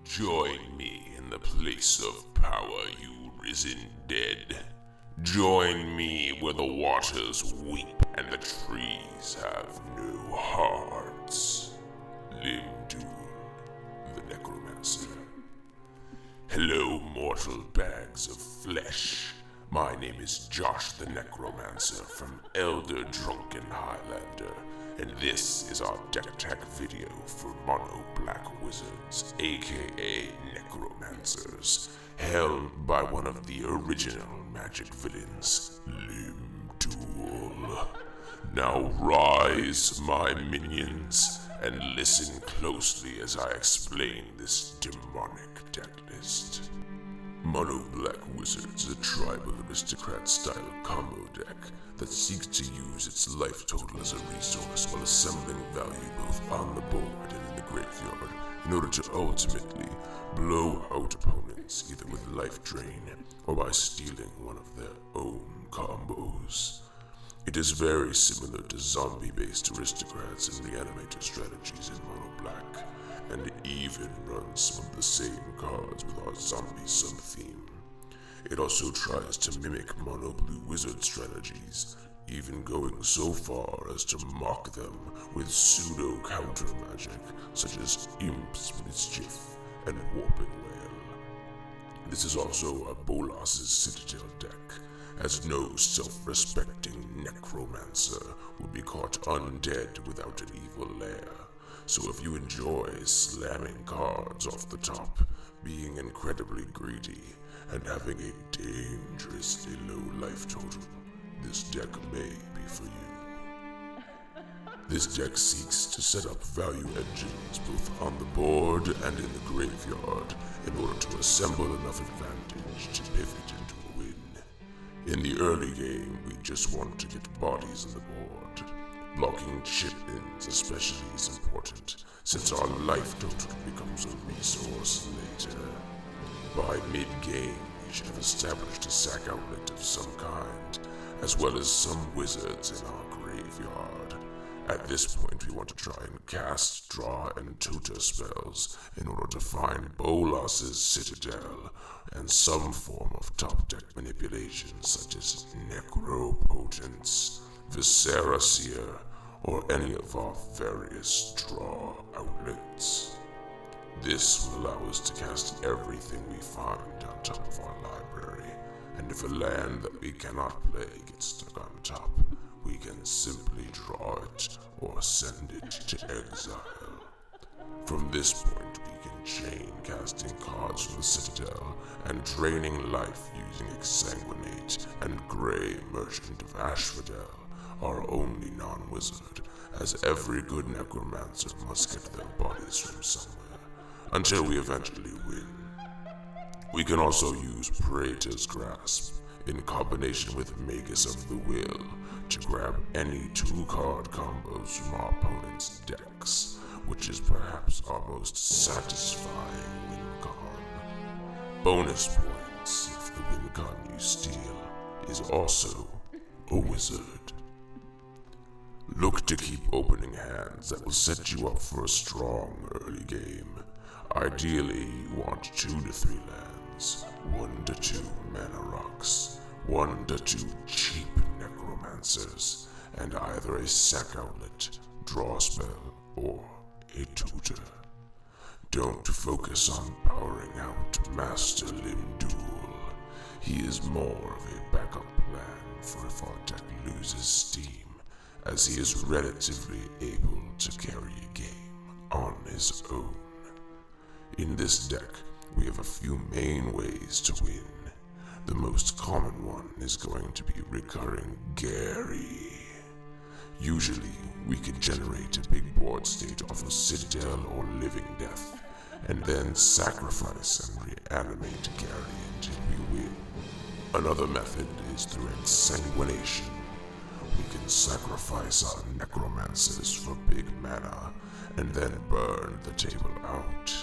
Join me in the place of power, you risen dead. Join me where the waters weep and the trees have no hearts. Lim Dul, the Necromancer. Hello, mortal bags of flesh. My name is Josh the Necromancer from Elder Drunken Highlander, and this is our deck attack video for Mono Black Wizards, aka Necromancers, held by one of the original magic villains, Lim Dul. Now rise, my minions, and listen closely as I explain this demonic deck list. Mono Black Wizards is a tribal aristocrat-style combo deck that seeks to use its life total as a resource while assembling value both on the board and in the graveyard in order to ultimately blow out opponents either with life drain or by stealing one of their own combos. It is very similar to zombie-based aristocrats and reanimator strategies in Mono Black, and even runs some of the same cards with our zombie sub-theme. It also tries to mimic Mono Blue Wizard strategies, even going so far as to mock them with pseudo-counter magic, such as Imp's Mischief and Warping Whale. This is also a Bolas's Citadel deck, as no self-respecting necromancer will be caught undead without an evil lair. So if you enjoy slamming cards off the top, being incredibly greedy, and having a dangerously low life total, this deck may be for you. This deck seeks to set up value engines both on the board and in the graveyard in order to assemble enough advantage to pivot into a win. In the early game, we just want to get bodies on the board. Blocking chip-ins especially is important, since our life total becomes a resource later. By mid-game, we should have established a sack outlet of some kind, as well as some wizards in our graveyard. At this point, we want to try and cast, draw, and tutor spells in order to find Bolas's Citadel and some form of top-deck manipulation such as Necropotence, Viscera Seer, or any of our various draw outlets. This will allow us to cast everything we find on top of our library, and if a land that we cannot play gets stuck on top, we can simply draw it or send it to exile. From this point, we can chain casting cards from the Citadel and draining life using Exsanguinate and Grey Merchant of Asphodel, our only non-wizard, as every good necromancer must get their bodies from somewhere, until we eventually win. We can also use Praetor's Grasp in combination with Magus of the Will to grab any 2-card combos from our opponent's decks, which is perhaps our most satisfying win con. Bonus points if the win con you steal is also a wizard. Look to keep opening hands that will set you up for a strong early game. Ideally, you want 2 to 3 lands, 1 to 2 mana rocks, 1 to 2 cheap necromancers, and either a sack outlet, draw spell, or a tutor. Don't focus on powering out Master Lim Dul. He is more of a backup plan for if our deck loses steam, as he is relatively able to carry a game on his own. In this deck, we have a few main ways to win. The most common one is going to be recurring Gary. Usually, we can generate a big board state off of Citadel or Living Death, and then sacrifice and reanimate Gary until we win. Another method is through Exsanguination. We can sacrifice our necromancers for big mana, and then burn the table out.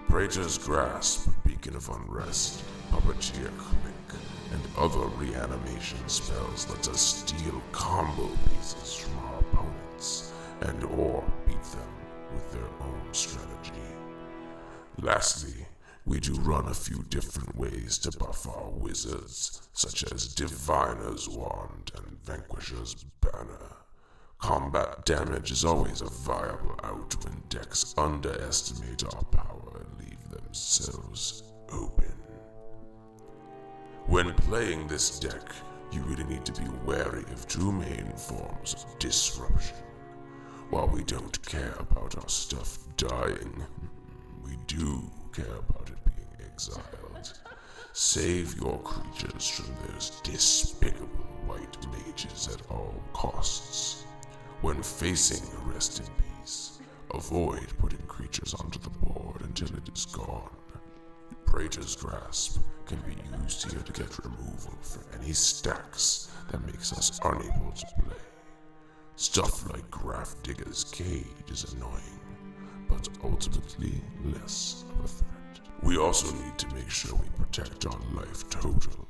Praetor's Grasp, Beacon of Unrest, Puppeteer Click, and other reanimation spells let us steal combo pieces from our opponents, and or beat them with their own strategy. Lastly, we do run a few different ways to buff our wizards, such as Diviner's Wand and Vanquisher's Banner. Combat damage is always a viable out when decks underestimate our power and leave themselves open. When playing this deck, you really need to be wary of two main forms of disruption. While we don't care about our stuff dying, we do care about it being exiled. Save your creatures from those despicable white mages at all costs. When facing a rest in peace, avoid putting creatures onto the board until it is gone. Praetor's Grasp can be used here to get removal for any stacks that makes us unable to play. Stuff like Grafdigger's Cage is annoying, but ultimately less of a threat. We also need to make sure we protect our life total.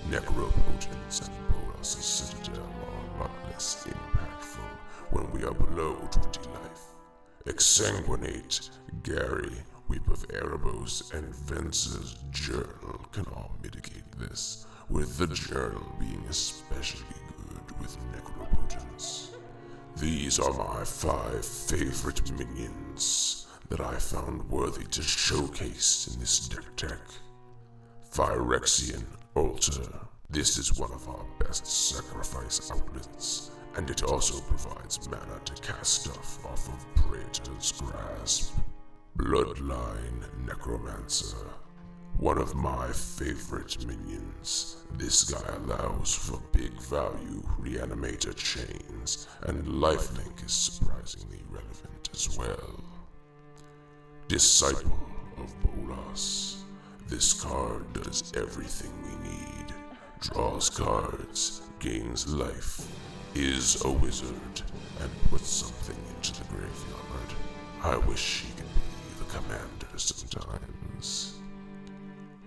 Necropotence and Bolas' Citadel are a lot less impactful when we are below 20 life. Exsanguinate, Gary, Weep of Erebos, and Venser's Journal can all mitigate this, with the Journal being especially good with Necropotence. These are my 5 favorite minions that I found worthy to showcase in this deck tech. Phyrexian Altar. This is one of our best sacrifice outlets, and it also provides mana to cast stuff off of Praetor's Grasp. Bloodline Necromancer. One of my favorite minions. This guy allows for big value reanimator chains, and lifelink is surprisingly relevant as well. Disciple of Bolas. This card does everything we need. Draws cards, gains life, is a wizard, and puts something into the graveyard. I wish he could be the commander sometimes.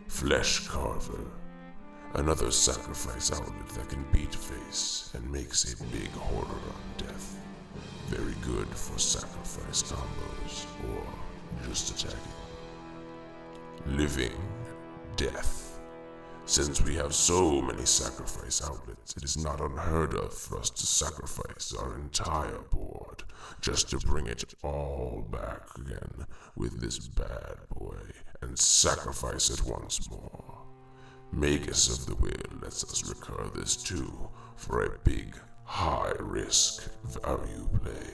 Flesh Carver. Another sacrifice outlet that can beat face and makes a big horror on death. Very good for sacrifice combos or just attacking. Living Death. Since we have so many sacrifice outlets, it is not unheard of for us to sacrifice our entire board just to bring it all back again with this bad boy and sacrifice it once more. Magus of the Will lets us recur this too for a big, high-risk value play.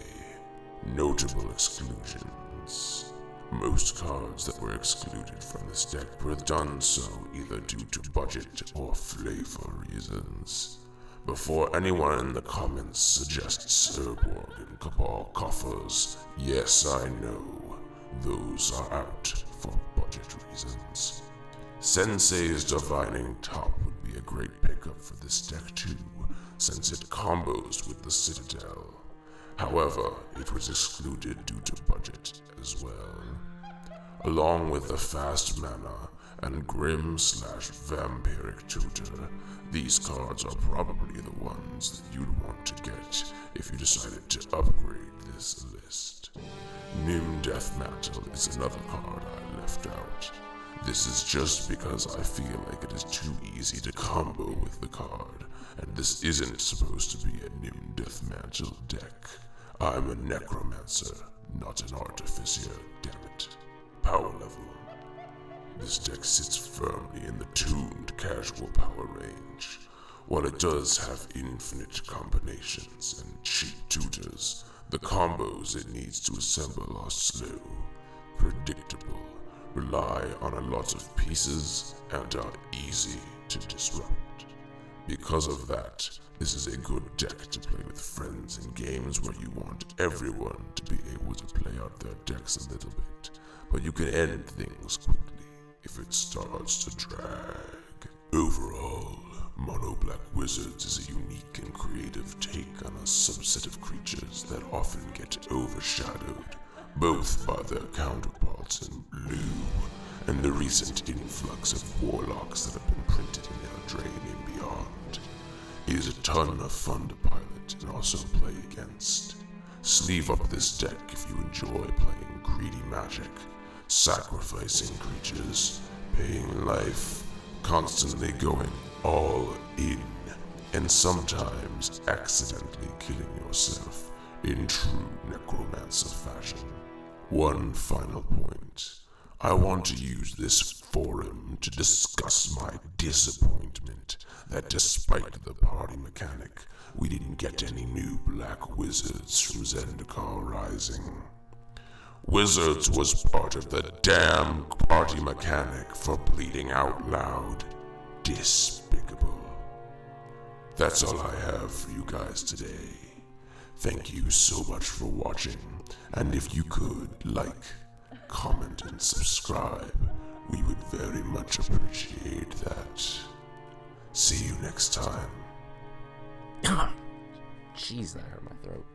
Notable exclusions. Most cards that were excluded from this deck were done so either due to budget or flavor reasons. Before anyone in the comments suggests Urborg and Cabal coffers, yes, I know, those are out for budget reasons. Sensei's Divining Top would be a great pickup for this deck too, since it combos with the Citadel. However, it was excluded due to budget as well. Along with the fast mana and grim/vampiric tutor, these cards are probably the ones that you'd want to get if you decided to upgrade this list. Nim Deathmantle is another card I left out. This is just because I feel like it is too easy to combo with the card, and this isn't supposed to be a Nim Deathmantle deck. I'm a necromancer, not an artificer, damn it. Power level. This deck sits firmly in the tuned casual power range. While it does have infinite combinations and cheap tutors, the combos it needs to assemble are slow, predictable, rely on a lot of pieces, and are easy to disrupt. Because of that, this is a good deck to play with friends in games where you want everyone to be able to play out their decks a little bit, but you can end things quickly if it starts to drag. Overall, Mono Black Wizards is a unique and creative take on a subset of creatures that often get overshadowed, both by their counterparts in blue and the recent influx of warlocks that have been printed in Eldraine and beyond. It is a ton of fun to pilot and also play against. Sleeve up this deck if you enjoy playing greedy magic. sacrificing creatures, paying life, constantly going all in, and sometimes accidentally killing yourself in true necromancer fashion. One final point. I want to use this forum to discuss my disappointment that despite the party mechanic, we didn't get any new black wizards from Zendikar Rising. Wizards was part of the damn party mechanic for bleeding out loud. Despicable. That's all I have for you guys today. Thank you so much for watching, and if you could like, comment, and subscribe, we would very much appreciate that. See you next time. Jeez, that hurt my throat.